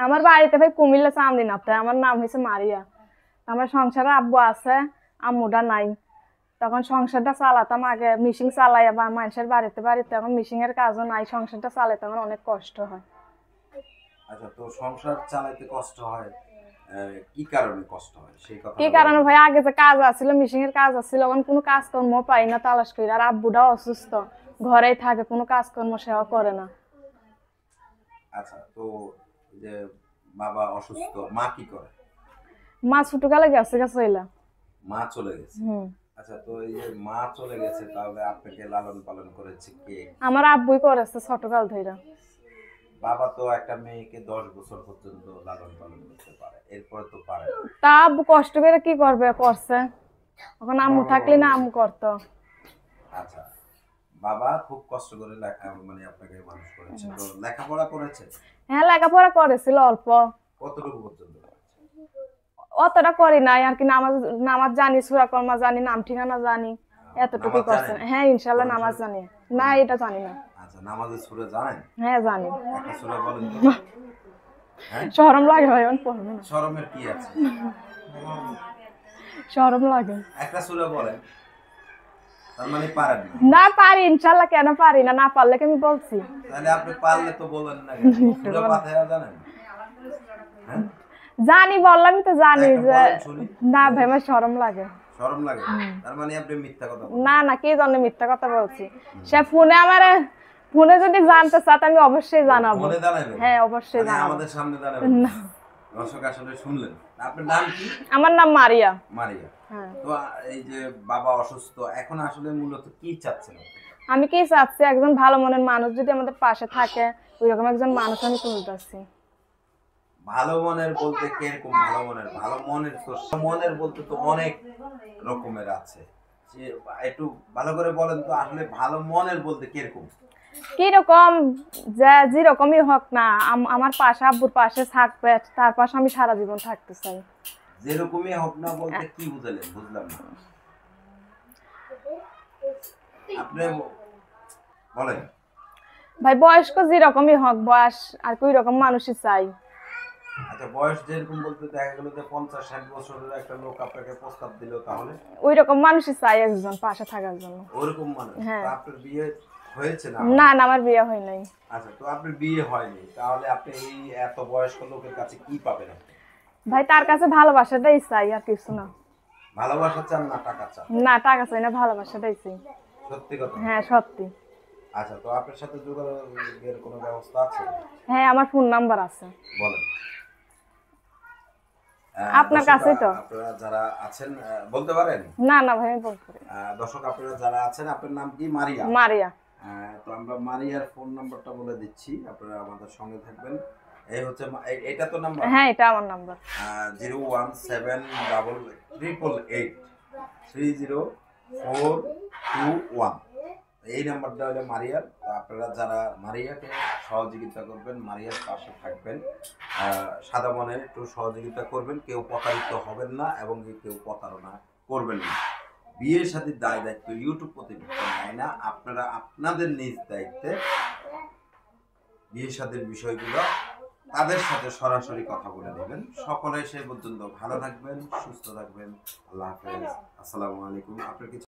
আমার বাড়িতে ভাই কুমিল্লা চান্দিনাতে, আমার নাম হয়েছে মারিয়া। আমার সংসারে আব্বু আছে, আম্মুটা নাই। তখন সংসারটা চালাতাম আগে মিশিং চালাই, বা মানুষের বাড়িতে বাড়িতে এখন মিশিং এর কাজও নাই, সংসারটা চালাতে আমার অনেক কষ্ট হয়। আচ্ছা, তো সংসার চালাইতে কষ্ট হয়, কি কারণে কষ্ট হয় সেই কথা? কি কারণে ভাই, আগে যে কাজ আছিল, মিশিং এর কাজ আছিল, এখন কোনো কাজকর্ম পাই না তালাশ করি। আর আব্বুটাও অসুস্থ, ঘরেই থাকে, কোনো কাজকর্ম সেও করে না। আচ্ছা, তো যে বাবা অসুস্থ, মা কি করে? মা ছোটকালে গেছে চইলা। মা চলে গেছে। আচ্ছা, তো এই যে মা চলে গেছে, তাহলে আপনাকে লালন পালন করেছে কে? আমার আব্বুই করেছে ছোটকাল ধইরা। বাবা তো একটা মেয়েকে 10 বছর পর্যন্ত লালন পালন করতে পারে, এরপরে তো পারে না। তা আব্বু কষ্ট করে কি করবে, করছে। এখন আম্মু থাকলে না আম্মু করতো। আচ্ছা, বাবা খুব কষ্ট করে মানে আপনাকে মানুষ করেছে, তো লেখাপড়া করেছে? হ্যাঁ, লেখাপড়া করেছিল অল্প। কতটুকু পর্যন্ত? অতটা করি নাই আর কি। নামাজ নামাজ জানি, সূরা কলমা জানি, নাম ঠিকানা জানি, এতটুকু করছে। হ্যাঁ, ইনশাআল্লাহ নামাজ জানি। না, এটা জানি না। আচ্ছা, নামাজের সূরা জানেন? হ্যাঁ, জানি। একটা সূরা বলেন তো। হ্যাঁ, শরম লাগে ভাই, আমি পড়ব না। শরমের কি আছে? শরম লাগে। একটা সূরা বলেন। তার মানে পারেন না? না পারি, ইনশাআল্লাহ। কেন পারি না? না পারলে কি আমি বলছি? তাহলে আপনি পারলে তো বলেন না কেন? সূরা ফাতিহা জানেন? হ্যাঁ, জানি, বললামই তো জানি যে। শুনি। না ভাই, আমার শরম লাগে। শরম লাগে? তার মানে আপনি মিথ্যা কথা বলেন? না না, কে জানে মিথ্যা কথা বলছি। সে ফোনে আমার, ফোনে যদি জানতে চাতে আমি অবশ্যই জানাবো। ফোনে জানাবেন? হ্যাঁ, অবশ্যই জানাবো। আমাদের সামনে জানাবেন না? দর্শক আসলে শুনলেন। আপনার নাম কি? আমার নাম মারিয়া। মারিয়া। হ্যাঁ। তো এই যে বাবা অসুস্থ, এখন আসলে মূলত কি চাচ্ছেন? আমি কি চাচ্ছি, একজন ভালো মনের মানুষ যদি আমাদের পাশে থাকে, ওইরকম একজন মানুষ আমি খুঁজতেছি। ভালো মনের বলতে কিরকম ভালো মনের? ভালো মনের তো মনের বলতে তো অনেক রকমের আছে, যে একটু ভালো করে বলেন তো আসলে ভালো মনের বলতে কিরকম? কিরকম, যে যেরকমই হোক না, আমার পাশে, আব্বুর পাশে থাকবে, তার পাশে আমি সারা জীবন থাকতে চাই। যেরকমই হোক না বলতে কি বুঝালেন? বুঝলাম না। আপনি বলেন। ভাই বয়স্ক যেরকমই হোক, বয়স আর কি ওইরকম মানুষই চাই। আচ্ছা, বয়স যেরকম বলতে দেখা গেল যে 50-60 বছরের একটা লোক আপনাকে প্রস্তাব দিল, তাহলে? ওইরকম মানুষই চাই একজন পাশে থাকার জন্য। ওরকম মানুষ? হ্যাঁ। আপনার বিয়ে হয়েছে না? না না, আমার বিয়ে হয় নাই। আচ্ছা, তো আপনার বিয়ে হয়নি, তাহলে আপনি এই এত বয়স্ক লোকের কাছে কি পাবেন? ভাই তার কাছে ভালোবাসাটাই চাই, আর কিছু না। ভালোবাসা চান না টাকা চান? না, টাকা চাই না, ভালোবাসাটাই চাই। সত্যি কথা? হ্যাঁ, সত্যি। আচ্ছা, তো আপনার সাথে যোগাযোগের কোনো ব্যবস্থা আছে? হ্যাঁ, আমার ফোন নাম্বার আছে। বলেন। আপনার কাছে তো। আপনারা যারা আছেন বলতে পারেন? না না ভাই, আমি বলতে পারি। দর্শক আপনারা যারা আছেন, আপনার নাম কি? মারিয়া। মারিয়া। তো আমরা মারিয়ার ফোন নাম্বারটা বলে দিচ্ছি, আপনারা আমাদের সঙ্গে থাকবেন। এই হচ্ছে এটা তো নাম্বার? হ্যাঁ, এটা আমার নাম্বার। 01788830421। এই নাম্বারটা হলো মারিয়ার। আপনারা যারা মারিয়াকে সহযোগিতা করবেন, মারিয়ার পাশে থাকবেন, সাদা মনে একটু সহযোগিতা করবেন, কেউ প্রতারিত হবেন না এবং কেউ প্রতারণা করবেন না। বিয়ের সাথে দায় দায়িত্ব ইউটিউব প্রতিবেদন নেয় না, আপনারা আপনাদের নিজ দায়িত্বে বিয়ের সাথে বিষয়গুলো তাদের সাথে সরাসরি কথা বলে নেবেন। সকলে সেই পর্যন্ত ভালো থাকবেন, সুস্থ থাকবেন। আল্লাহ হাফেজ। আসসালামু আলাইকুম। আপনার কিছু